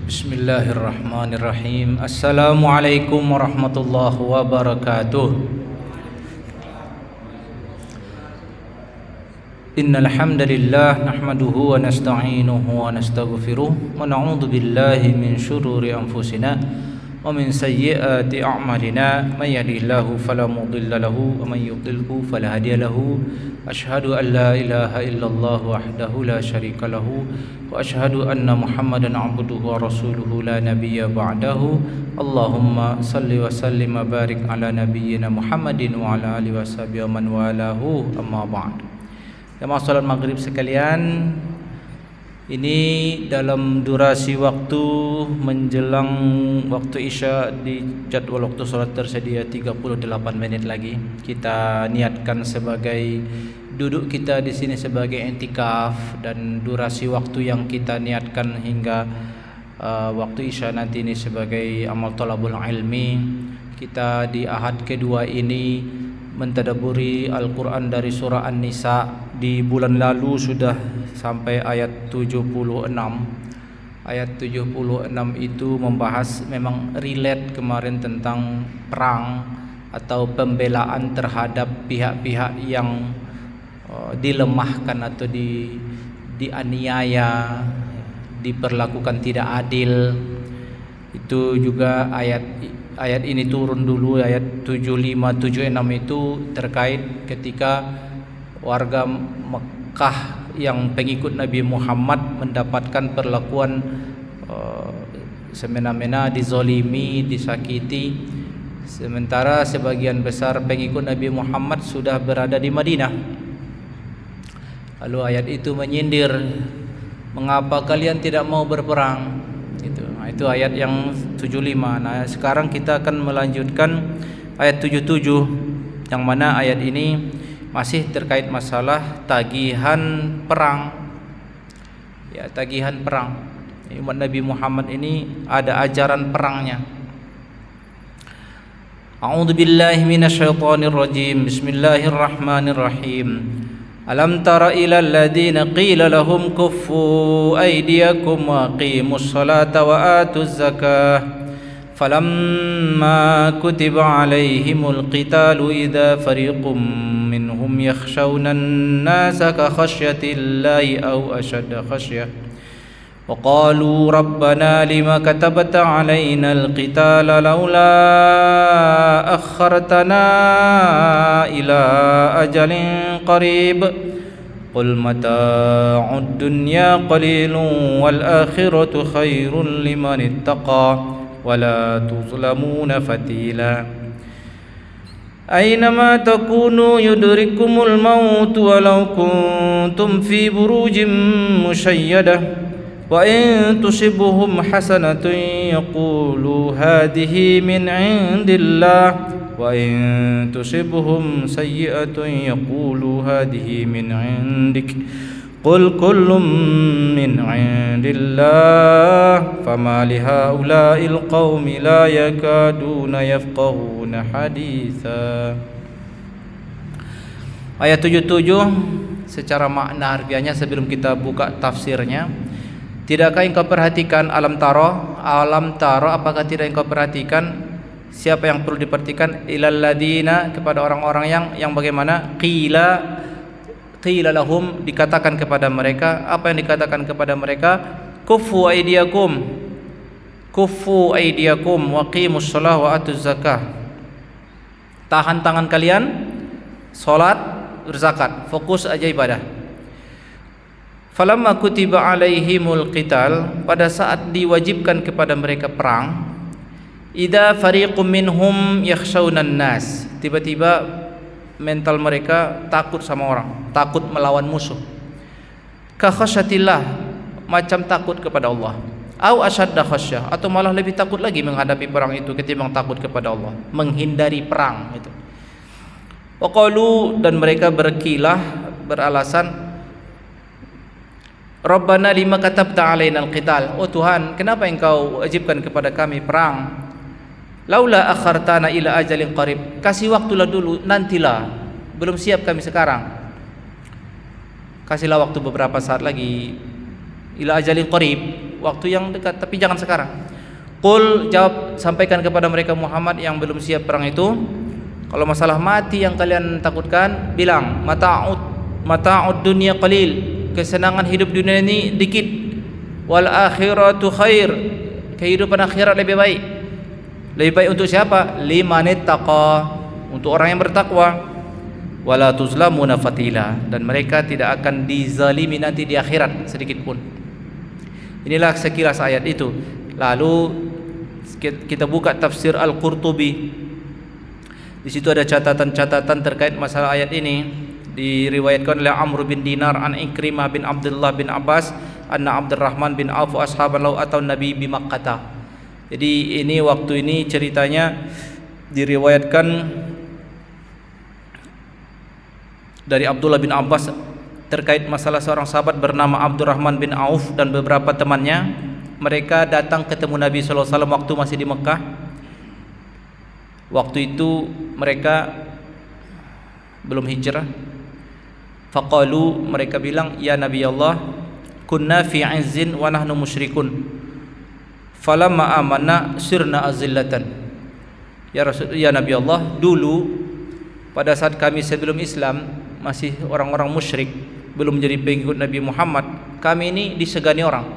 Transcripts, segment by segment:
Bismillahirrahmanirrahim. Assalamualaikum warahmatullahi wabarakatuh. Innal hamdalillah nahmaduhu wa nasta'inuhu wa nastaghfiruh wa na'udzu billahi min shururi anfusina wa min sayyiati a'malina. May yahdihillahu fala mudilla lahu wa may yudlilhu fala hadiya lahu. Asyhadu an la ilaha illallah wahdahu la syarika lahu wa asyhadu anna Muhammadan 'abduhu wa rasuluhu la nabiyya ba'dahu. Allahumma salli wa sallim wa barik ala nabiyyina Muhammadin wa ala alihi washabihi wa man walahu, amma ba'd. Jamaah salat maghrib sekalian, ini dalam durasi waktu menjelang waktu Isya di jadwal waktu salat tersedia 38 menit lagi. Kita niatkan sebagai duduk kita di sini sebagai i'tikaf, dan durasi waktu yang kita niatkan hingga waktu Isya nanti ini sebagai amal thalabul ilmi. Kita di ahad kedua ini mentadabburi Al-Quran dari surah An-Nisa. Di bulan lalu sudah sampai ayat 76. Ayat 76 itu membahas, memang relate kemarin, tentang perang atau pembelaan terhadap pihak-pihak yang dilemahkan atau dianiaya, diperlakukan tidak adil. Itu juga ayat ini turun dulu, ayat 75 76 itu terkait ketika warga Mekah yang pengikut Nabi Muhammad mendapatkan perlakuan semena-mena, dizolimi, disakiti, sementara sebagian besar pengikut Nabi Muhammad sudah berada di Madinah. Lalu ayat itu menyindir, mengapa kalian tidak mau berperang? Itu ayat yang 75. Nah, sekarang kita akan melanjutkan ayat 77, yang mana ayat ini masih terkait masalah tagihan perang. Ya, tagihan perang. Umat Nabi Muhammad ini ada ajaran perangnya. A'udzu billahi minasyaitonir rajim. Bismillahirrahmanirrahim. Alam tara ilal ladzina qila lahum kuffu aydiyakum wa aqimus salata wa atuz zakah falamma kutiba alaihimul qitalu idza fariqum minhum yakhshawna an-nasa ka khashyatillahi aw ashadda khasyah wa qalu rabbana lima katabta alaina al-qitala laula akhartana ila ajalin qarib qul mata'ud dunya qalilun wal akhiratu khairun liman ittaqa wala tuzlamuna fatila. Aynama takunu yudrikumul maut walau kuntum fi burujin musyayyadah wa in tusibuhum hasanatun yaqulu hadhihi min indillah wa in tusibuhum sayyi'atun yaqulu hadhihi min indik qul kullum min indillah fama lihaula'il qaumi la yakaduna yafqahuna haditha. Ayat 77 secara makna harfiahnya, sebelum kita buka tafsirnya, tidakkah engkau perhatikan, alam taro, apakah tidak engkau perhatikan? Siapa yang perlu diperhatikan? Ilal ladina, kepada orang-orang yang bagaimana? Qila lahum, dikatakan kepada mereka. Apa yang dikatakan kepada mereka? Kuffu aydiyakum wa qimus shalah wa atuz zakah. Tahan tangan kalian, salat, berzakat, fokus aja ibadah. Falamma kutiba alaihimul qital, pada saat diwajibkan kepada mereka perang, idza fariqum minhum yakhshawna an-nas, tiba-tiba mental mereka takut sama orang, takut melawan musuh. Ka khasyatillah, macam takut kepada Allah. Au asyadda khasyah, atau malah lebih takut lagi menghadapi perang itu ketimbang takut kepada Allah, menghindari perang itu. Wa qalu, dan mereka berkilah, beralasan, Rabbana lima katabta alaina al-qital, oh Tuhan, kenapa engkau wajibkan kepada kami perang? Laula akhartana ila ajalin qarib, kasih waktulah dulu, nantilah, belum siap kami sekarang. kasihlah waktu beberapa saat lagi, ila ajalin qarib, waktu yang dekat, tapi jangan sekarang. Qul, jawab, sampaikan kepada mereka Muhammad yang belum siap perang itu, kalau masalah mati yang kalian takutkan, bilang mata'ud dunya qalil, kesenangan hidup dunia ini dikit, wal akhiratu khair, kehidupan akhirat lebih baik. Lebih baik untuk siapa? Limanittaqa, untuk orang yang bertakwa. Wala tuzlamuna fatila, dan mereka tidak akan dizalimi nanti di akhirat sedikit pun. Inilah sekilas ayat itu. Lalu kita buka tafsir Al-Qurtubi. Di situ ada catatan-catatan terkait masalah ayat ini. Diriwayatkan oleh Amr bin Dinar an Ikrimah bin Abdullah bin Abbas anna Abdurrahman bin Auf ashaban lau atau Nabi bi Makkah. Jadi ini waktu ini ceritanya diriwayatkan dari Abdullah bin Abbas terkait masalah seorang sahabat bernama Abdurrahman bin Auf dan beberapa temannya. Mereka datang ketemu Nabi SAW waktu masih di Mekah. Waktu itu mereka belum hijrah. Faqalu, mereka bilang, ya Nabi Allah, kunna fi izzin wa nahnu musyrikun, falamma amanna sirna azillatan. Ya Nabi Allah, dulu pada saat kami sebelum Islam masih orang-orang musyrik, belum menjadi pengikut Nabi Muhammad, kami ini disegani orang.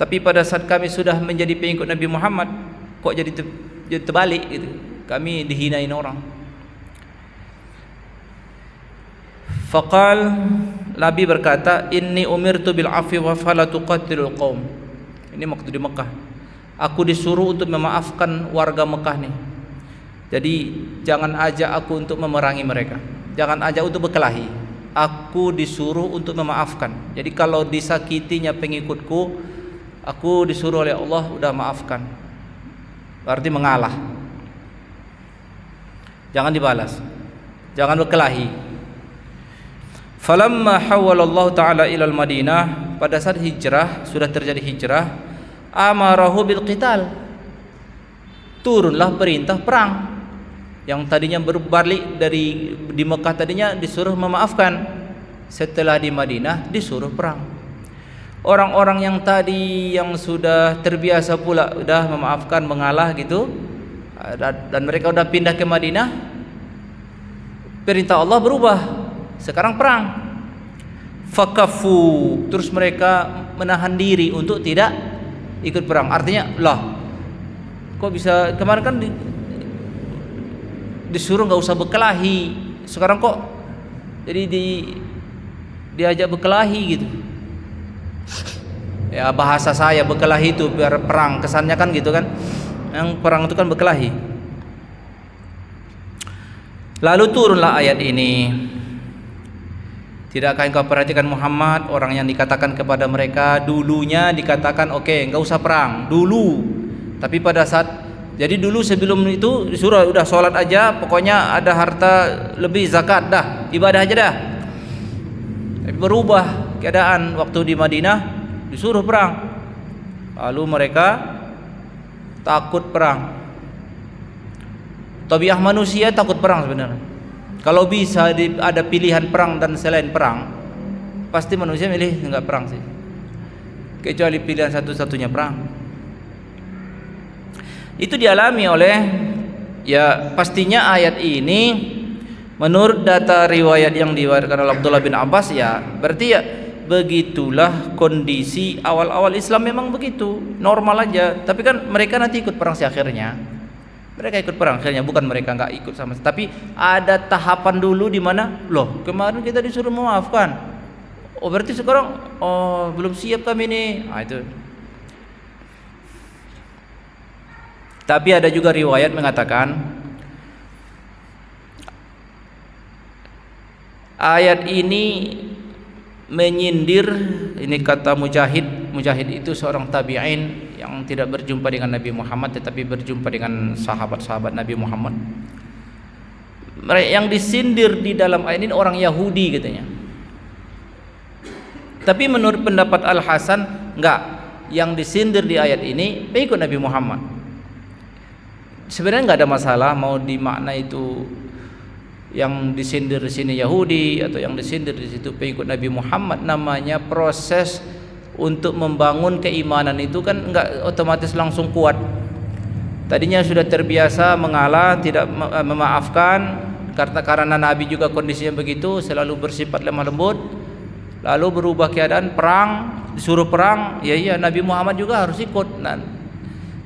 Tapi pada saat kami sudah menjadi pengikut Nabi Muhammad, kok jadi terbalik gitu. Kami dihinain orang. Faqal, Nabi berkata, inni umirtu bil afwi wa fala tuqatilul qaum. Ini waktu di Mekah. Aku disuruh untuk memaafkan warga Mekah nih. Jadi jangan ajak aku untuk memerangi mereka, jangan ajak untuk berkelahi. Aku disuruh untuk memaafkan. Jadi kalau disakitinya pengikutku, aku disuruh oleh Allah udah maafkan, berarti mengalah. Jangan dibalas, jangan berkelahi. Falamma hawalallahu ta'ala ilal Madinah, pada saat hijrah, sudah terjadi hijrah, amarahu bil qital, turunlah perintah perang. Yang tadinya berbalik di Mekah tadinya disuruh memaafkan, setelah di Madinah disuruh perang. Orang-orang yang tadi yang sudah terbiasa pula udah memaafkan, mengalah gitu, dan mereka udah pindah ke Madinah, perintah Allah berubah, sekarang perang. Fakafu, terus mereka menahan diri untuk tidak ikut perang. Artinya, lah, kok bisa kemarin kan disuruh nggak usah berkelahi, sekarang kok jadi diajak berkelahi gitu. Ya bahasa saya berkelahi itu biar perang, kesannya kan gitu kan. Yang perang itu kan berkelahi. Lalu turunlah ayat ini. Tidakkah engkau perhatikan Muhammad, orang yang dikatakan kepada mereka dulunya dikatakan oke, nggak usah perang dulu, tapi pada saat jadi dulu sebelum itu disuruh udah sholat aja, pokoknya ada harta lebih zakat dah, ibadah aja dah. Tapi berubah keadaan waktu di Madinah disuruh perang. Lalu mereka takut perang. Tabiat manusia takut perang sebenarnya. Kalau bisa ada pilihan perang dan selain perang, pasti manusia milih enggak perang sih. Kecuali pilihan satu-satunya perang. Itu dialami oleh, ya pastinya ayat ini menurut data riwayat yang diriwayatkan oleh Abdullah bin Abbas, ya berarti ya begitulah kondisi awal-awal Islam, memang begitu, normal aja. Tapi kan mereka nanti ikut perang akhirnya. Mereka ikut perang akhirnya, bukan mereka nggak ikut sama sekali. Tapi ada tahapan dulu di mana, loh kemarin kita disuruh memaafkan, oh berarti sekarang oh belum siap kami nih. Nah, itu. Tapi ada juga riwayat mengatakan ayat ini menyindir, ini kata Mujahid itu seorang tabi'in yang tidak berjumpa dengan Nabi Muhammad tetapi berjumpa dengan sahabat-sahabat Nabi Muhammad. Yang disindir di dalam ayat ini orang Yahudi katanya. Tapi menurut pendapat Al-Hasan enggak, yang disindir di ayat ini pengikut Nabi Muhammad. Sebenarnya nggak ada masalah mau dimakna itu yang disindir di sini Yahudi atau yang disindir di situ pengikut Nabi Muhammad. Namanya proses untuk membangun keimanan itu kan enggak otomatis langsung kuat. Tadinya sudah terbiasa mengalah, tidak memaafkan, karena Nabi juga kondisinya begitu, selalu bersifat lemah lembut. Lalu berubah keadaan, perang, disuruh perang, ya iya Nabi Muhammad juga harus ikut. Nah,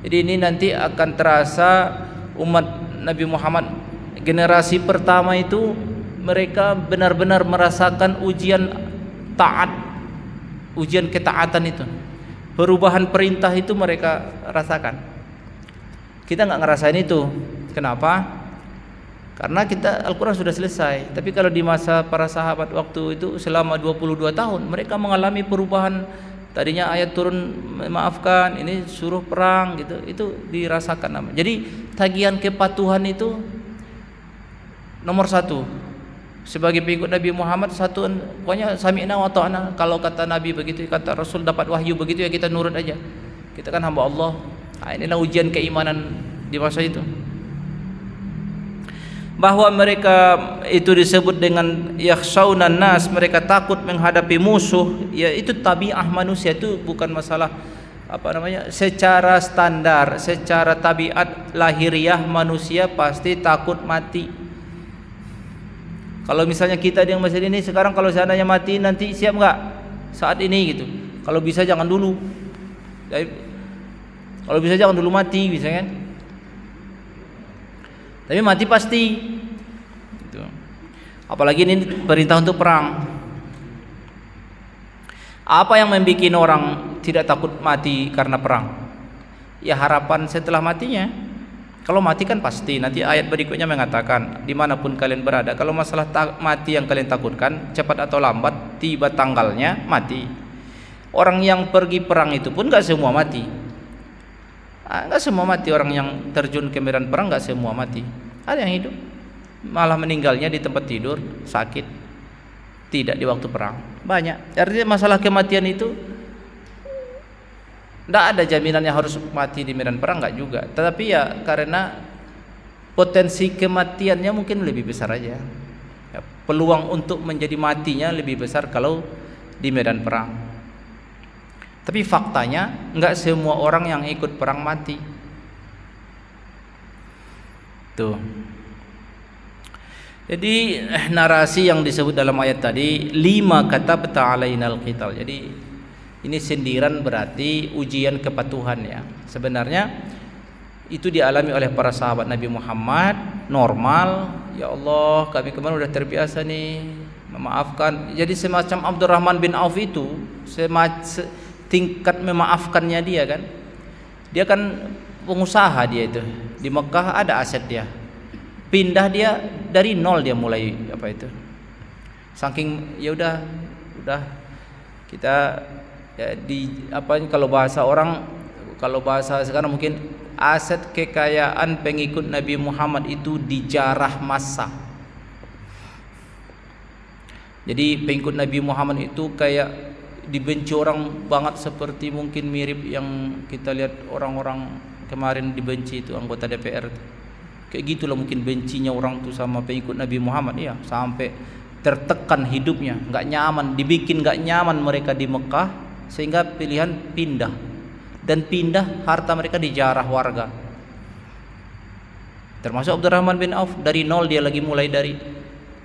jadi ini nanti akan terasa umat Nabi Muhammad generasi pertama itu mereka benar-benar merasakan ujian taat, ujian ketaatan itu. Perubahan perintah itu mereka rasakan. Kita nggak ngerasain itu. Kenapa? Karena kita Al-Quran sudah selesai. Tapi kalau di masa para sahabat waktu itu selama 22 tahun mereka mengalami perubahan. Tadinya ayat turun memaafkan, ini suruh perang gitu. Itu dirasakan namanya. Jadi tagihan kepatuhan itu nomor satu. Sebagai pengikut Nabi Muhammad satu, pokoknya sami'na wa ta'na. Kalau kata Nabi begitu, kata Rasul dapat wahyu begitu ya kita nurut aja. Kita kan hamba Allah. Nah, inilah ujian keimanan di masa itu. Bahwa mereka itu disebut dengan yakhshawnan nas, mereka takut menghadapi musuh, ya itu tabiah manusia, itu bukan masalah apa namanya, secara standar, secara tabiat lahiriah manusia pasti takut mati. Kalau misalnya kita yang masih ini sekarang, kalau seandainya mati nanti siap nggak saat ini gitu? Kalau bisa jangan dulu. Kalau bisa jangan dulu mati, bisa kan? Tapi mati pasti. Gitu. Apalagi ini perintah untuk perang. Apa yang membuat orang tidak takut mati karena perang? Ya harapan setelah matinya. Kalau mati kan pasti. Nanti ayat berikutnya mengatakan, dimanapun kalian berada, kalau masalah mati yang kalian takutkan, cepat atau lambat tiba tanggalnya mati. Orang yang pergi perang itu pun gak semua mati. Enggak semua mati. Orang yang terjun ke medan perang enggak semua mati. Ada yang hidup, malah meninggalnya di tempat tidur, sakit, tidak di waktu perang. Banyak. Artinya masalah kematian itu enggak ada jaminannya harus mati di medan perang, enggak juga. Tetapi ya karena potensi kematiannya mungkin lebih besar aja. Ya, peluang untuk menjadi matinya lebih besar kalau di medan perang. Tapi faktanya enggak semua orang yang ikut perang mati. Tuh. Jadi narasi yang disebut dalam ayat tadi, 5 kata ta'alainal qital. Jadi ini sindiran, berarti ujian kepatuhan ya. Sebenarnya itu dialami oleh para sahabat Nabi Muhammad normal. Ya Allah, kami kemarin udah terbiasa nih memaafkan. Jadi semacam Abdurrahman bin Auf itu tingkat memaafkannya dia kan. Dia kan pengusaha, dia itu di Mekah ada aset dia. Pindah dia dari nol, dia mulai apa itu. Saking ya udah kita ya di apa, kalau bahasa orang, kalau bahasa sekarang mungkin aset kekayaan pengikut Nabi Muhammad itu dijarah massa. Jadi pengikut Nabi Muhammad itu kayak dibenci orang banget, seperti mungkin mirip yang kita lihat orang-orang kemarin dibenci itu anggota DPR. Kayak gitulah mungkin bencinya orang tuh sama pengikut Nabi Muhammad ya, sampai tertekan hidupnya, nggak nyaman, dibikin nggak nyaman mereka di Mekah sehingga pilihan pindah, dan pindah harta mereka dijarah warga. Termasuk Abdurrahman bin Auf, dari nol dia lagi mulai dari,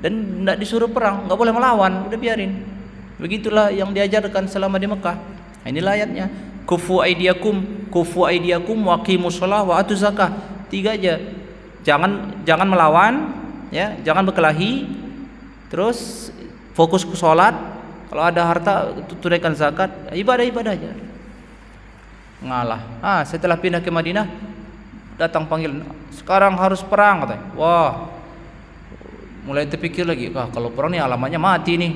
dan nggak disuruh perang, nggak boleh melawan, udah biarin. Begitulah yang diajarkan selama di Mekah. Inilah ayatnya, kufu aidiakum wa aqimus shalah wa atuz zakah. 3 aja. Jangan melawan ya, jangan berkelahi. Terus fokus ke salat. Kalau ada harta tunaikan zakat, ibadah aja. Ngalah. Setelah pindah ke Madinah datang panggil, sekarang harus perang katanya. Wah. Mulai terpikir lagi, kalau perang nih alamannya mati nih.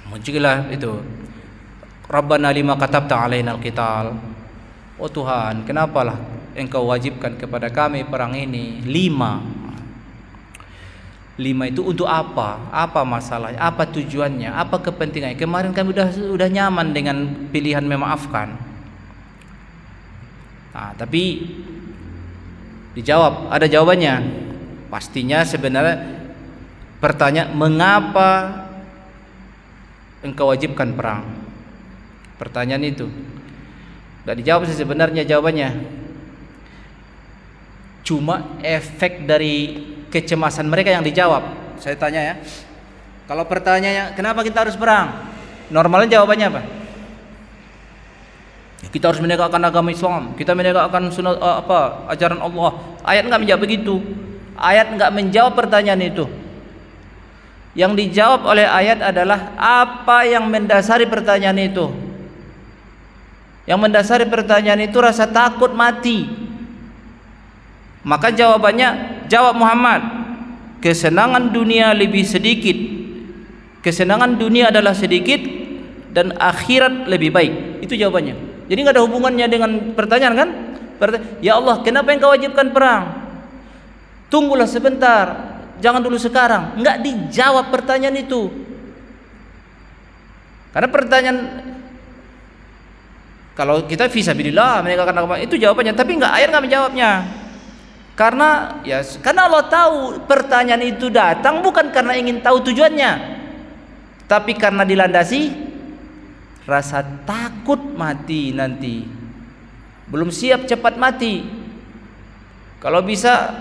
Muncullah itu, Rabbana lima katabta alainal qital. Oh Tuhan, kenapalah Engkau wajibkan kepada kami perang ini? 5 itu untuk apa? Apa masalahnya? Apa tujuannya? Apa kepentingannya? Kemarin kami udah nyaman dengan pilihan memaafkan. Tapi Dijawab, ada jawabannya. Pastinya sebenarnya pertanyaan, mengapa engkau wajibkan perang? Pertanyaan itu nggak dijawab sih sebenarnya jawabannya. Cuma efek dari kecemasan mereka yang dijawab. Saya tanya ya, kalau pertanyaannya kenapa kita harus perang, normalnya jawabannya apa? Kita harus menegakkan agama Islam, kita menegakkan sunnah ajaran Allah. Ayat nggak menjawab begitu. Ayat nggak menjawab pertanyaan itu. Yang dijawab oleh ayat adalah apa yang mendasari pertanyaan itu. Yang mendasari pertanyaan itu rasa takut mati. Maka jawabannya, jawab Muhammad, kesenangan dunia lebih sedikit. Kesenangan dunia adalah sedikit dan akhirat lebih baik. Itu jawabannya. Jadi nggak ada hubungannya dengan pertanyaan kan? Ya Allah, kenapa engkau wajibkan perang? Tunggulah sebentar, jangan dulu sekarang. Nggak dijawab pertanyaan itu. Karena pertanyaan, kalau kita fisabilillah menegakkan agama, itu jawabannya, tapi ayat nggak menjawabnya. Karena Allah tahu pertanyaan itu datang bukan karena ingin tahu tujuannya, tapi karena dilandasi rasa takut mati nanti. Belum siap cepat mati. Kalau bisa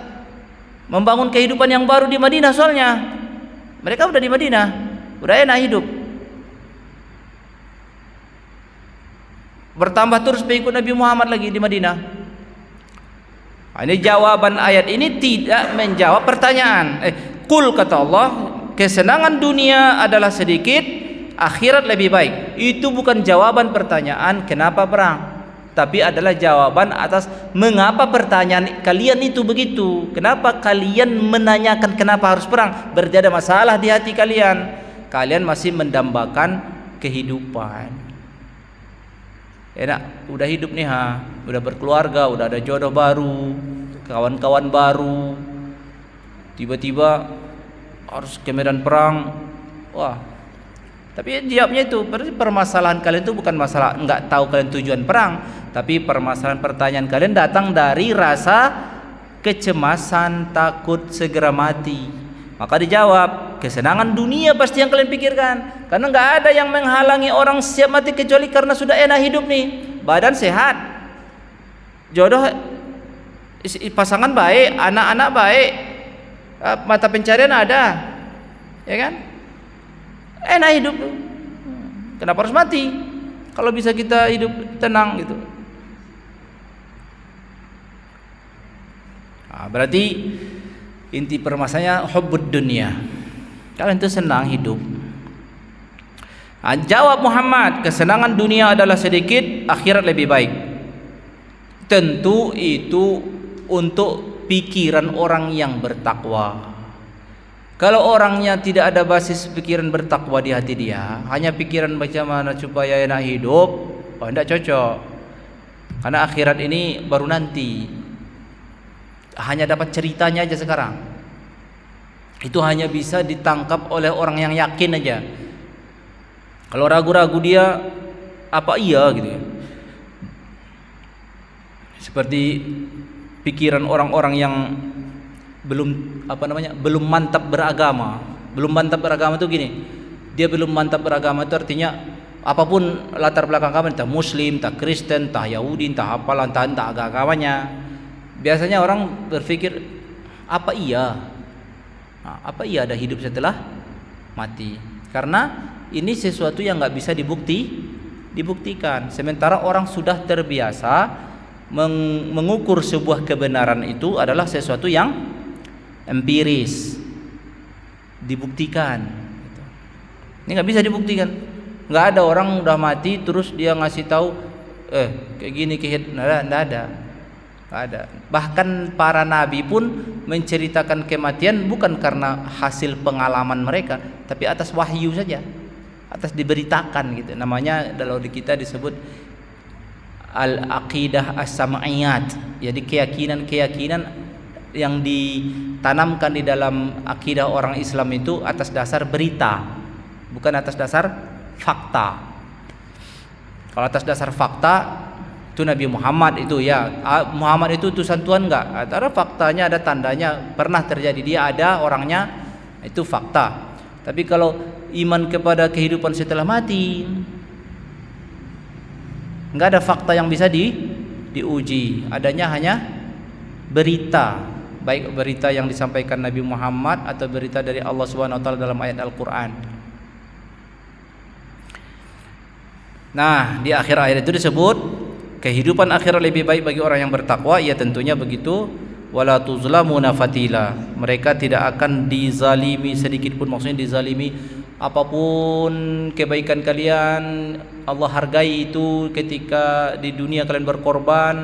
membangun kehidupan yang baru di Madinah, soalnya mereka udah di Madinah, udah enak hidup. Bertambah terus pengikut Nabi Muhammad lagi di Madinah. Ini jawaban ayat ini tidak menjawab pertanyaan. Qul, kata Allah, kesenangan dunia adalah sedikit, akhirat lebih baik. Itu bukan jawaban pertanyaan kenapa perang, tapi adalah jawaban atas mengapa pertanyaan kalian itu begitu. Kenapa kalian menanyakan kenapa harus perang? Berarti ada masalah di hati kalian. Kalian masih mendambakan kehidupan. Enak, udah hidup nih udah berkeluarga, udah ada jodoh baru, kawan-kawan baru, tiba-tiba harus ke medan perang. Wah, tapi jawabnya itu berarti permasalahan kalian itu bukan masalah nggak tahu kalian tujuan perang, tapi permasalahan pertanyaan kalian datang dari rasa kecemasan, takut segera mati. Maka dijawab, kesenangan dunia pasti yang kalian pikirkan. Karena nggak ada yang menghalangi orang siap mati kecuali karena sudah enak hidup nih, badan sehat, jodoh, pasangan baik, anak-anak baik, mata pencarian ada, ya kan? Enak hidup. Kenapa harus mati? Kalau bisa kita hidup tenang gitu. Berarti inti permasalahannya hubbud dunia. Kalian itu senang hidup. Jawab Muhammad, kesenangan dunia adalah sedikit, akhirat lebih baik. Tentu itu untuk pikiran orang yang bertakwa. Kalau orangnya tidak ada basis pikiran bertakwa di hati dia, hanya pikiran bagaimana supaya enak hidup, tidak cocok. Karena akhirat ini baru nanti. Hanya dapat ceritanya aja sekarang. Itu hanya bisa ditangkap oleh orang yang yakin aja. Kalau ragu-ragu dia, apa iya gitu ya. Seperti pikiran orang-orang yang belum mantap beragama. Belum mantap beragama itu gini. Dia belum mantap beragama itu artinya apapun latar belakang kamu, entah Muslim, entah Kristen, entah Yahudi, entah apalah, entah agamanya. Biasanya orang berpikir apa iya ada hidup setelah mati, karena ini sesuatu yang nggak bisa dibuktikan. Sementara orang sudah terbiasa mengukur sebuah kebenaran itu adalah sesuatu yang empiris, dibuktikan. Ini nggak bisa dibuktikan. Nggak ada orang udah mati terus dia ngasih tahu kayak gini nggak ada. Bahkan para nabi pun menceritakan kematian bukan karena hasil pengalaman mereka, tapi atas wahyu saja, atas diberitakan gitu. Namanya kalau di kita disebut al-aqidah as-sam'iyat. Jadi keyakinan yang ditanamkan di dalam akidah orang Islam itu atas dasar berita, bukan atas dasar fakta. Kalau atas dasar fakta, itu Nabi Muhammad itu ya. Muhammad itu utusan Tuhan enggak? Ada faktanya, ada tandanya, pernah terjadi, dia ada orangnya, itu fakta. Tapi kalau iman kepada kehidupan setelah mati, enggak ada fakta yang bisa diuji. Adanya hanya berita, baik berita yang disampaikan Nabi Muhammad atau berita dari Allah Subhanahu wa taala dalam ayat Al-Qur'an. Nah, di akhir ayat itu disebut kehidupan akhirat lebih baik bagi orang yang bertakwa. Ya tentunya begitu. Wala tuzlamuna fatila. Mereka tidak akan dizalimi sedikit pun, maksudnya dizalimi apapun kebaikan kalian Allah hargai itu. Ketika di dunia kalian berkorban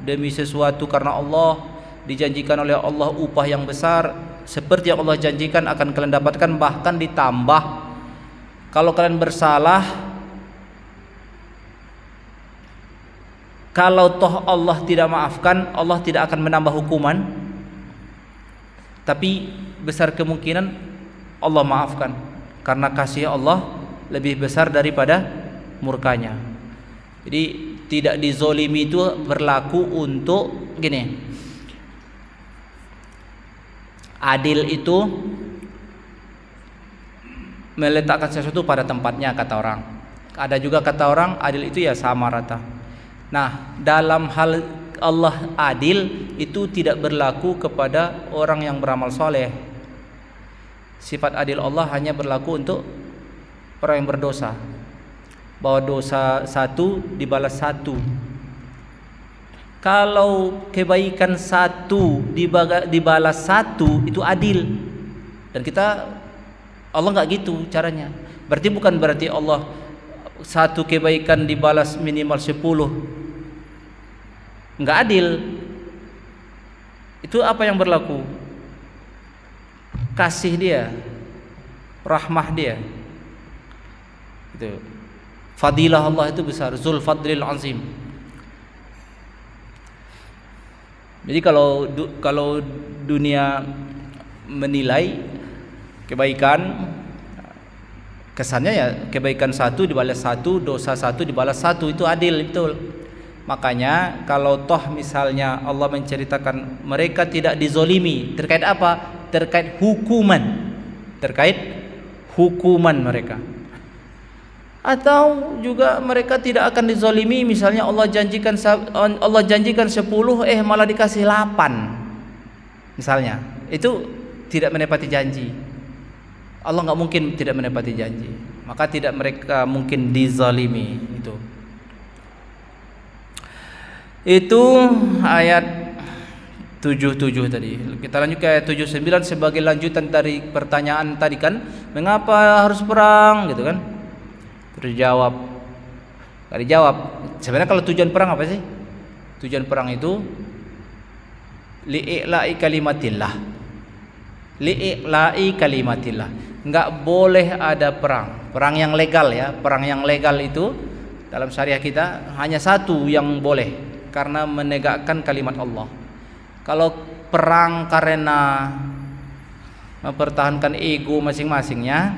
demi sesuatu karena Allah, dijanjikan oleh Allah upah yang besar seperti yang Allah janjikan akan kalian dapatkan, bahkan ditambah. Kalau kalian bersalah, kalau toh Allah tidak maafkan, Allah tidak akan menambah hukuman, tapi besar kemungkinan Allah maafkan, karena kasih Allah lebih besar daripada murkanya. Jadi tidak dizolimi itu berlaku untuk gini, adil itu meletakkan sesuatu pada tempatnya, kata orang. Ada juga kata orang adil itu ya sama rata. Nah, dalam hal Allah adil itu tidak berlaku kepada orang yang beramal soleh. Sifat adil Allah hanya berlaku untuk orang yang berdosa, bahwa dosa satu dibalas satu. Kalau kebaikan satu dibalas satu, itu adil. Dan Allah nggak gitu caranya. Bukan berarti Allah satu kebaikan dibalas minimal 10. Nggak adil. Itu apa yang berlaku? Kasih dia, rahmah dia. Itu. Fadilah Allah itu besar, Zul Fadlil Azim. Jadi kalau dunia menilai kebaikan, kesannya ya kebaikan satu dibalas satu, dosa satu dibalas satu, itu adil, betul. Makanya kalau toh misalnya Allah menceritakan mereka tidak dizolimi, terkait apa? Terkait hukuman, mereka. Atau juga mereka tidak akan dizolimi, misalnya Allah janjikan 10, malah dikasih 8 misalnya. Itu tidak menepati janji. Allah nggak mungkin tidak menepati janji, maka tidak mereka mungkin dizalimi. Itu ayat 77 tadi. Kita lanjut ke ayat 79 sebagai lanjutan dari pertanyaan tadi kan, mengapa harus perang gitu kan? Terjawab, nggak dijawab. Sebenarnya kalau tujuan perang apa sih? Tujuan perang itu li'i'la'i kalimatillah. Li'i'la'i kalimatillah. Nggak boleh ada perang yang legal ya. Perang yang legal itu dalam syariah kita hanya satu yang boleh, karena menegakkan kalimat Allah. Kalau perang karena mempertahankan ego masing-masingnya,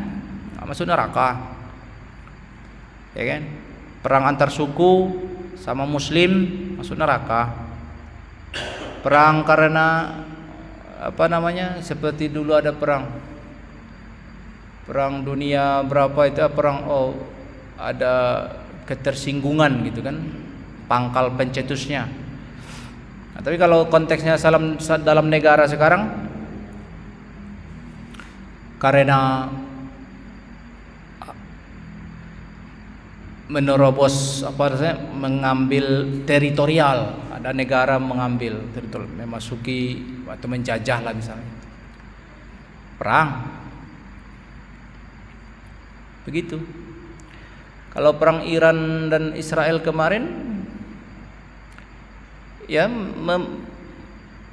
masuk neraka, ya kan? Perang antar suku sama muslim masuk neraka. Perang karena seperti dulu ada perang dunia berapa itu, ada ketersinggungan gitu kan, pangkal pencetusnya. Nah, tapi kalau konteksnya dalam negara sekarang, karena menerobos mengambil teritorial, ada negara mengambil teritorial, memasuki atau menjajah lah misalnya, perang. Begitu. Kalau perang Iran dan Israel kemarin, ya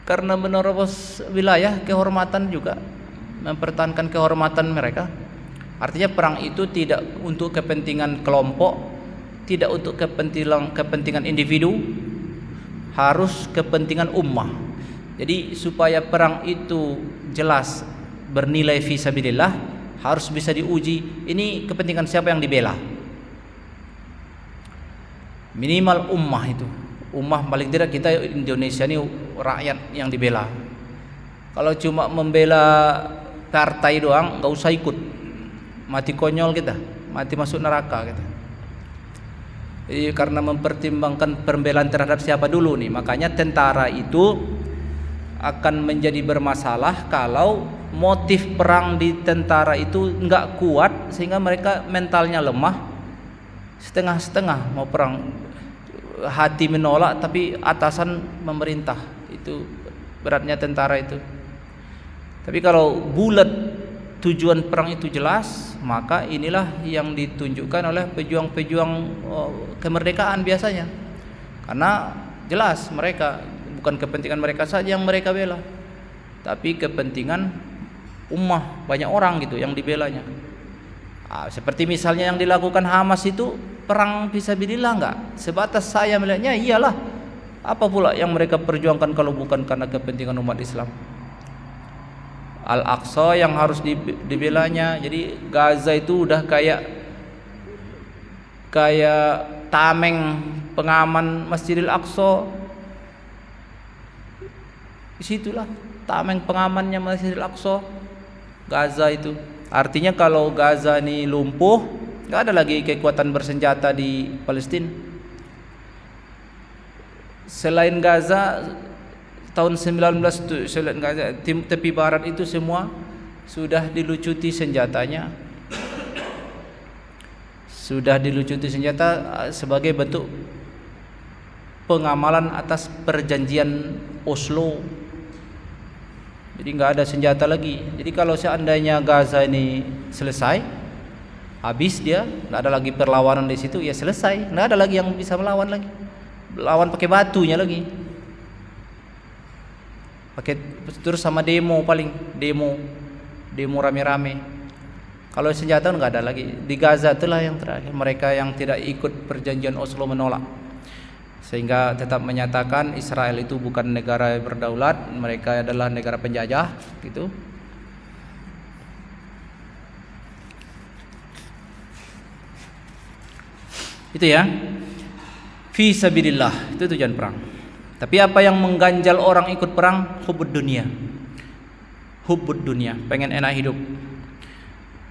karena menerobos wilayah kehormatan juga, mempertahankan kehormatan mereka. Artinya perang itu tidak untuk kepentingan kelompok, tidak untuk kepentingan individu, harus kepentingan ummah. Jadi supaya perang itu jelas bernilai fisabilillah, harus bisa diuji ini kepentingan siapa yang dibela. Minimal ummah itu, ummah, paling tidak kita Indonesia ini rakyat yang dibela. Kalau cuma membela partai doang, nggak usah ikut, mati konyol kita, mati masuk neraka kita. Jadi karena mempertimbangkan pembelaan terhadap siapa dulu nih, makanya tentara itu akan menjadi bermasalah kalau motif perang di tentara itu nggak kuat sehingga mereka mentalnya lemah, setengah-setengah mau perang, hati menolak tapi atasan memerintah. Itu beratnya tentara itu. Tapi kalau bulat tujuan perang itu jelas, maka inilah yang ditunjukkan oleh pejuang-pejuang kemerdekaan biasanya. Karena jelas mereka bukan kepentingan mereka saja yang mereka bela, tapi kepentingan ummah, banyak orang gitu yang dibelanya. Seperti misalnya yang dilakukan Hamas itu perang fisabilillah enggak? Sebatas saya melihatnya iyalah. Apa pula yang mereka perjuangkan kalau bukan karena kepentingan umat Islam? Al-Aqsa yang harus dibelanya. Jadi Gaza itu udah kayak tameng pengaman Masjidil Aqsa. Disitulah tameng pengamannya Masjidil Aqsa, Gaza itu. Artinya kalau Gaza ini lumpuh, nggak ada lagi kekuatan bersenjata di Palestina. Selain Gaza, tahun 19 selain Gaza, tepi barat itu semua sudah dilucuti senjatanya, sudah dilucuti senjata sebagai bentuk pengamalan atas perjanjian Oslo. Jadi nggak ada senjata lagi. Jadi kalau seandainya Gaza ini selesai, habis dia, nggak ada lagi perlawanan di situ, ya selesai, nggak ada lagi yang bisa melawan lagi. Lawan pakai batunya lagi. Pakai terus sama demo, paling demo rame-rame. Kalau senjata nggak ada lagi. Di Gaza itulah yang terakhir, mereka yang tidak ikut perjanjian Oslo menolak, sehingga tetap menyatakan Israel itu bukan negara berdaulat, mereka adalah negara penjajah gitu. Itu ya, fi sabilillah, itu tujuan perang. Tapi apa yang mengganjal orang ikut perang? Hubbud dunia, pengen enak hidup.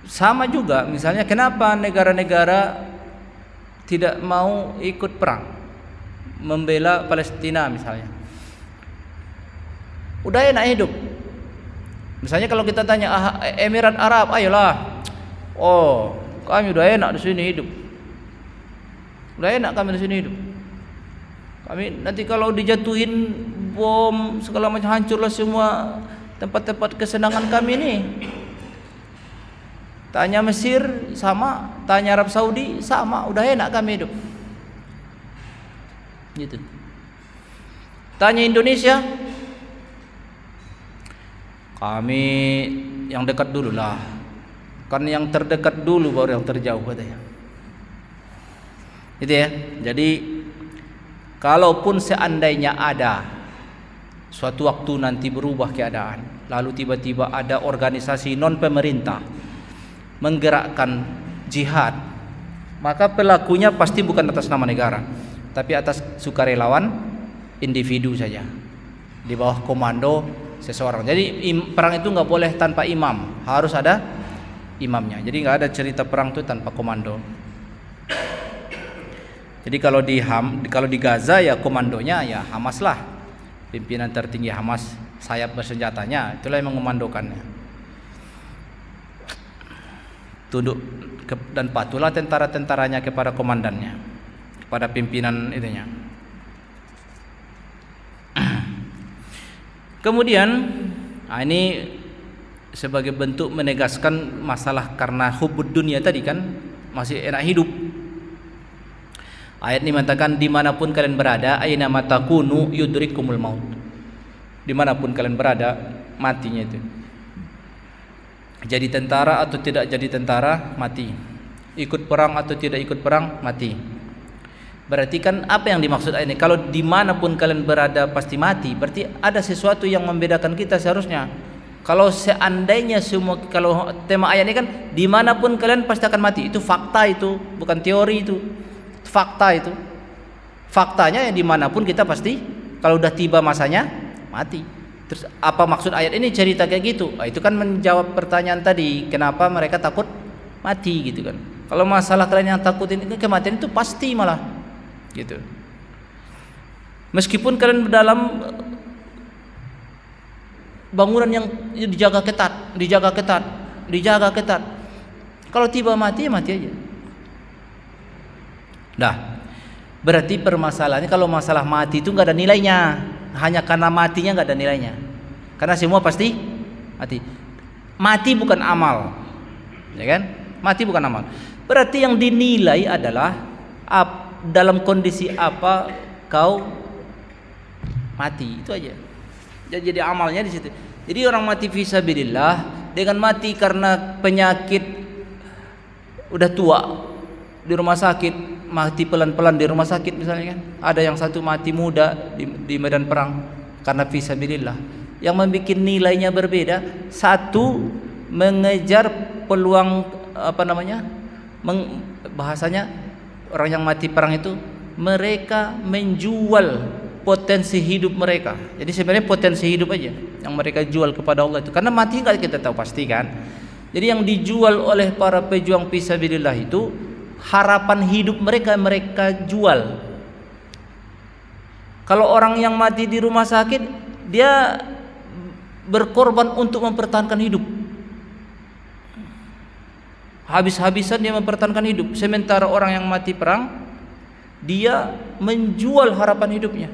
Sama juga misalnya kenapa negara-negara tidak mau ikut perang, membela Palestina misalnya. Udah enak hidup. Misalnya kalau kita tanya Emirat Arab, ayolah. Oh, kami udah enak di sini hidup. Udah enak kami di sini hidup. Kami nanti kalau dijatuhin bom segala macam hancurlah semua tempat-tempat kesenangan kami ini. Tanya Mesir sama, tanya Arab Saudi sama, udah enak kami hidup. Gitu. Tanya Indonesia, kami yang dekat dulu lah, kan yang terdekat dulu baru yang terjauh katanya. Gitu ya. Jadi kalaupun seandainya ada suatu waktu nanti berubah keadaan, lalu tiba-tiba ada organisasi non pemerintah menggerakkan jihad, maka pelakunya pasti bukan atas nama negara, tapi atas sukarelawan individu saja di bawah komando seseorang. Jadi perang itu nggak boleh tanpa imam, harus ada imamnya. Jadi nggak ada cerita perang itu tanpa komando. Jadi kalau di Gaza ya komandonya ya Hamas lah, pimpinan tertinggi Hamas, sayap bersenjatanya itulah yang mengomandokannya. Tunduk dan patuhlah tentara-tentaranya kepada komandannya, kepada pimpinan itunya. Kemudian ini sebagai bentuk menegaskan masalah karena hubbud dunia tadi kan, masih enak hidup. Ayat ini mengatakan dimanapun kalian berada, aina matakunu yudrikumul maut. Dimanapun kalian berada, matinya itu. Jadi tentara atau tidak jadi tentara, mati. Ikut perang atau tidak ikut perang, mati. Berarti kan apa yang dimaksud ayat ini? Kalau dimanapun kalian berada pasti mati, berarti ada sesuatu yang membedakan kita seharusnya. Kalau seandainya semua, kalau tema ayat ini kan dimanapun kalian pasti akan mati, itu fakta, itu bukan teori, itu fakta itu. Faktanya ya dimanapun kita pasti kalau udah tiba masanya mati. Terus apa maksud ayat ini cerita kayak gitu? Nah, itu kan menjawab pertanyaan tadi, kenapa mereka takut mati gitu kan. Kalau masalah kalian yang takut ini kematian itu pasti malah gitu. Meskipun kalian dalam bangunan yang dijaga ketat. Kalau tiba mati ya mati aja. Nah, berarti permasalahannya kalau masalah mati itu nggak ada nilainya. Hanya karena matinya nggak ada nilainya. Karena semua pasti mati. Mati bukan amal, ya kan? Mati bukan amal. Berarti yang dinilai adalah dalam kondisi apa kau mati, itu aja. Jadi amalnya di situ. Jadi orang mati fisabilillah dengan mati karena penyakit, udah tua di rumah sakit, mati pelan-pelan di rumah sakit misalnya kan. Ada yang satu mati muda di medan perang karena fisabilillah. Yang membuat nilainya berbeda, satu mengejar peluang bahasanya orang yang mati perang itu mereka menjual potensi hidup mereka. Jadi sebenarnya potensi hidup aja yang mereka jual kepada Allah itu. Karena mati nggak kita tahu pasti kan. Jadi yang dijual oleh para pejuang fisabilillah itu harapan hidup mereka jual. Kalau orang yang mati di rumah sakit, dia berkorban untuk mempertahankan hidup. Habis-habisan dia mempertahankan hidup. Sementara orang yang mati perang, dia menjual harapan hidupnya.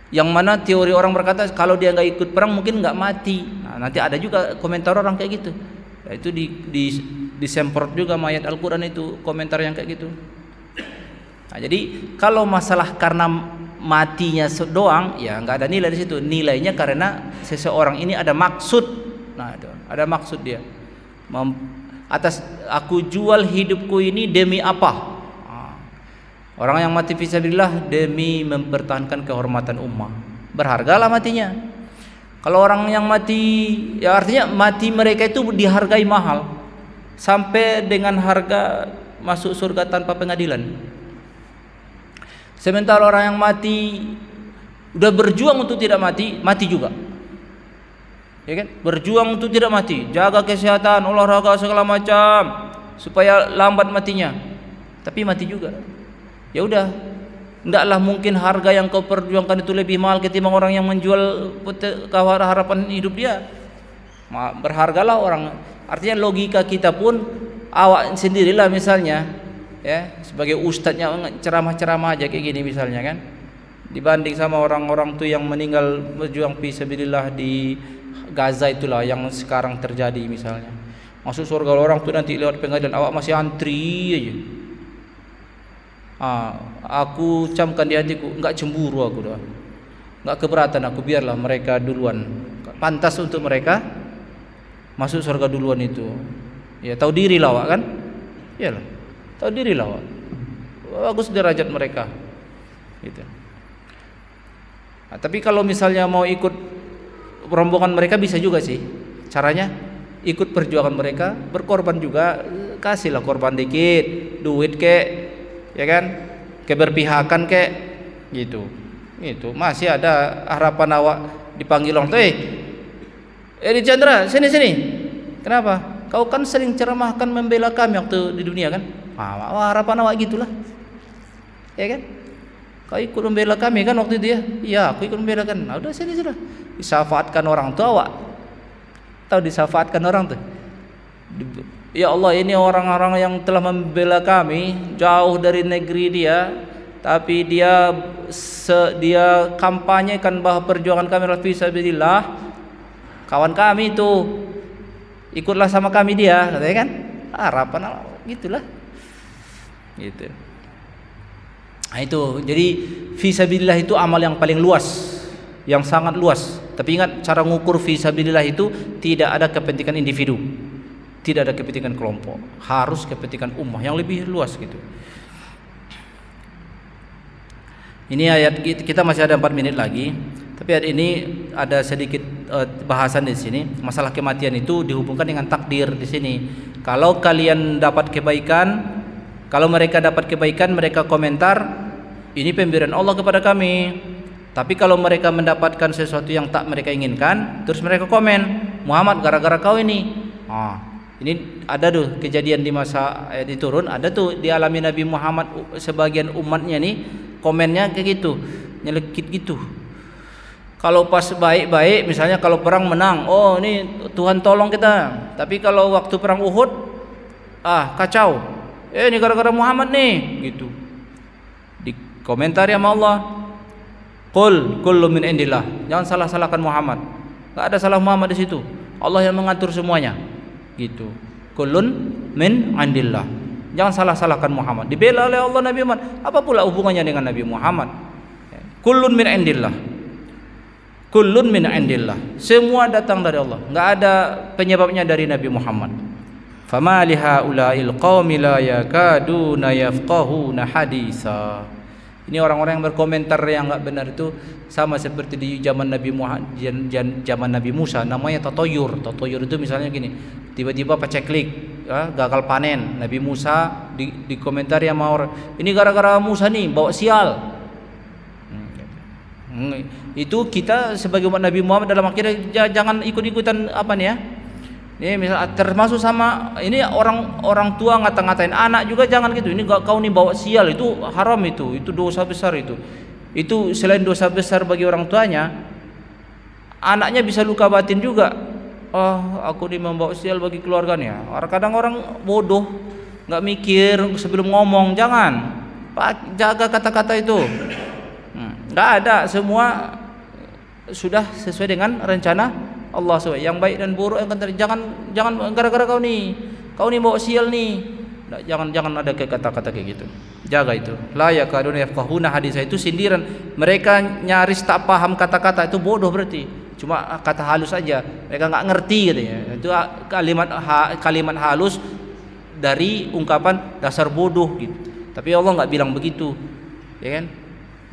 Yang mana teori orang berkata kalau dia nggak ikut perang mungkin nggak mati. Nah, nanti ada juga komentar orang kayak gitu. Nah, itu disemprot juga ayat Al-Quran itu komentar yang kayak gitu. Nah, jadi kalau masalah karena matinya doang, ya nggak ada nilai di situ. Nilainya karena seseorang ini ada maksud. Nah, itu ada maksud dia. Atas aku jual hidupku ini demi apa? Orang yang mati fisabilillah demi mempertahankan kehormatan ummah, berhargalah matinya. Kalau orang yang mati, ya artinya mati mereka itu dihargai mahal, sampai dengan harga masuk surga tanpa pengadilan. Sementara orang yang mati udah berjuang untuk tidak mati, mati juga. Ya kan? Berjuang untuk tidak mati, jaga kesehatan, olahraga segala macam supaya lambat matinya, tapi mati juga. Ya udah, ndaklah mungkin harga yang kau perjuangkan itu lebih mahal ketimbang orang yang menjual harapan hidup dia. Berhargalah orang. Artinya logika kita pun awak sendirilah misalnya, ya sebagai ustadznya ceramah-ceramah aja kayak gini misalnya kan, dibanding sama orang-orang tuh yang meninggal berjuang fisabilillah di Gaza itulah yang sekarang terjadi misalnya. Masuk surga orang tuh nanti lewat pengadilan, awak masih antri aja. Aku camkan di hatiku, enggak cemburu aku dah, enggak keberatan aku, biarlah mereka duluan, pantas untuk mereka masuk surga duluan itu. Ya tahu diri lah awak kan, iyalah tahu diri lah awak, bagus derajat mereka gitu. Tapi kalau misalnya mau ikut rombongan mereka bisa juga sih caranya, ikut perjuangan mereka, berkorban juga, kasihlah korban dikit, duit kek, ya kan, keberpihakan kek gitu. Itu masih ada harapan awak dipanggil orang tuh, Edi Chandra sini. Kenapa? Kau kan sering ceramahkan membela kami waktu di dunia kan? Harapan awak gitulah, ya kan? Kau ikut membela kami kan waktu itu ya? Iya, aku ikut membela kan. Nah, udah sini sudah. Disafaatkan orang tuh awak. Tahu disafaatkan orang tuh? Ya Allah, ini orang-orang yang telah membela kami jauh dari negeri dia, tapi dia kampanyekan bahwa perjuangan kami adalah fisabilillah. Kawan kami itu ikutlah sama kami dia, katanya kan? Harapan gitulah. Gitu. Nah itu, jadi fisabilillah itu amal yang paling luas, yang sangat luas. Tapi ingat, cara ngukur fisabilillah itu tidak ada kepentingan individu, tidak ada kepentingan kelompok, harus kepentingan ummah yang lebih luas gitu. Ini ayat kita masih ada 4 menit lagi, tapi ayat ini ada sedikit bahasan di sini. Masalah kematian itu dihubungkan dengan takdir di sini. Kalau kalian dapat kebaikan, kalau mereka dapat kebaikan, mereka komentar ini pemberian Allah kepada kami. Tapi kalau mereka mendapatkan sesuatu yang tak mereka inginkan, terus mereka komen, Muhammad gara-gara kau ini. Ini ada tuh kejadian di masa ayat itu turun, ada tuh dialami Nabi Muhammad, sebagian umatnya nih komennya kayak gitu, nyelekit gitu. Kalau pas baik-baik, misalnya kalau perang menang, oh ini Tuhan tolong kita. Tapi kalau waktu perang Uhud, kacau. Ini gara-gara Muhammad nih, gitu. Di komentar sama Allah, Qul kullu min indillah. Jangan salah-salahkan Muhammad. Enggak ada salah Muhammad di situ. Allah yang mengatur semuanya. Gitu. Kullun min indillah. Jangan salah-salahkan Muhammad. Dibela oleh Allah Nabi Muhammad. Apa pula hubungannya dengan Nabi Muhammad? Kullun min indillah. Kullun min indillah. Semua datang dari Allah. Enggak ada penyebabnya dari Nabi Muhammad. Fama lihaula'il qaumi la yakaduna yafqahuna haditsa. Ini orang-orang yang berkomentar yang enggak benar itu sama seperti di zaman Nabi Muhammad, zaman Nabi Musa, namanya tatoyur. Tatoyur itu misalnya gini, tiba-tiba paceklik, gagal panen. Nabi Musa dikomentari sama orang, ini gara-gara Musa nih bawa sial. Itu kita sebagai umat Nabi Muhammad dalam akhirnya jangan ikut-ikutan apa nih ya. Ini misal termasuk sama ini orang tua ngata-ngatain anak juga jangan gitu. Ini kau nih bawa sial, itu haram, itu dosa besar itu. Itu selain dosa besar bagi orang tuanya, anaknya bisa luka batin juga. Aku nih membawa sial bagi keluarganya. Kadang orang bodoh, nggak mikir sebelum ngomong. Jangan, jaga kata-kata itu. Nggak ada, semua sudah sesuai dengan rencana Allah SWT. Yang baik dan buruk yang jangan gara-gara kau nih bawa sial nih. Jangan ada kata-kata kayak gitu. Jaga itu. La yakaduna yafqahuna haditsa, itu sindiran. Mereka nyaris tak paham kata-kata, itu bodoh berarti. Cuma kata halus aja. Mereka enggak ngerti katanya. Itu kalimat halus dari ungkapan dasar bodoh gitu. Tapi Allah enggak bilang begitu. Ya kan?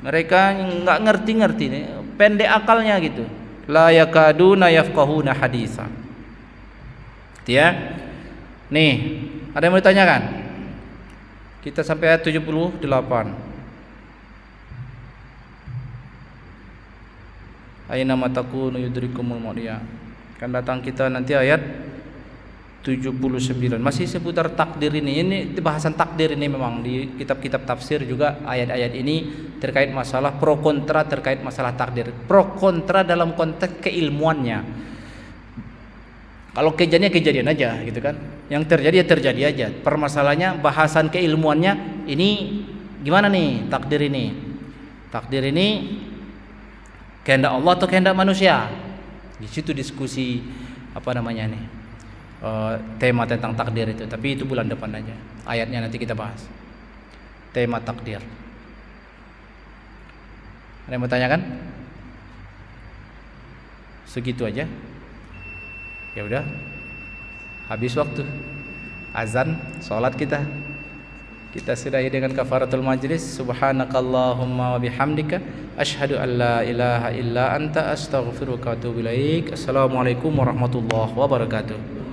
Mereka enggak ngerti-ngerti nih. Pendek akalnya gitu. La yakaduna yafqahuna haditsa. Ya. Nih, ada yang mau ditanyakan? Kita sampai ayat 78. Aina matakunu yudrikumul maut. Kan datang kita nanti ayat 79. Masih seputar takdir ini. Ini bahasan takdir ini memang di kitab-kitab tafsir juga ayat-ayat ini terkait masalah pro kontra terkait masalah takdir. Pro kontra dalam konteks keilmuannya. Kalau kejadian aja gitu kan. Yang terjadi ya terjadi aja. Permasalahannya bahasan keilmuannya ini gimana nih takdir ini? Takdir ini kehendak Allah atau kehendak manusia? Di situ diskusi apa namanya nih? Tema tentang takdir itu, tapi itu bulan depan aja. Ayatnya nanti kita bahas. Tema takdir. Ada yang mau tanyakan? Segitu aja. Ya udah. Habis waktu. Azan, salat kita. Kita sudahi dengan kafaratul majlis. Subhanakallahumma wa bihamdika asyhadu an la ilaha illa anta astaghfiruka wa atubu ilaik. Assalamualaikum warahmatullahi wabarakatuh.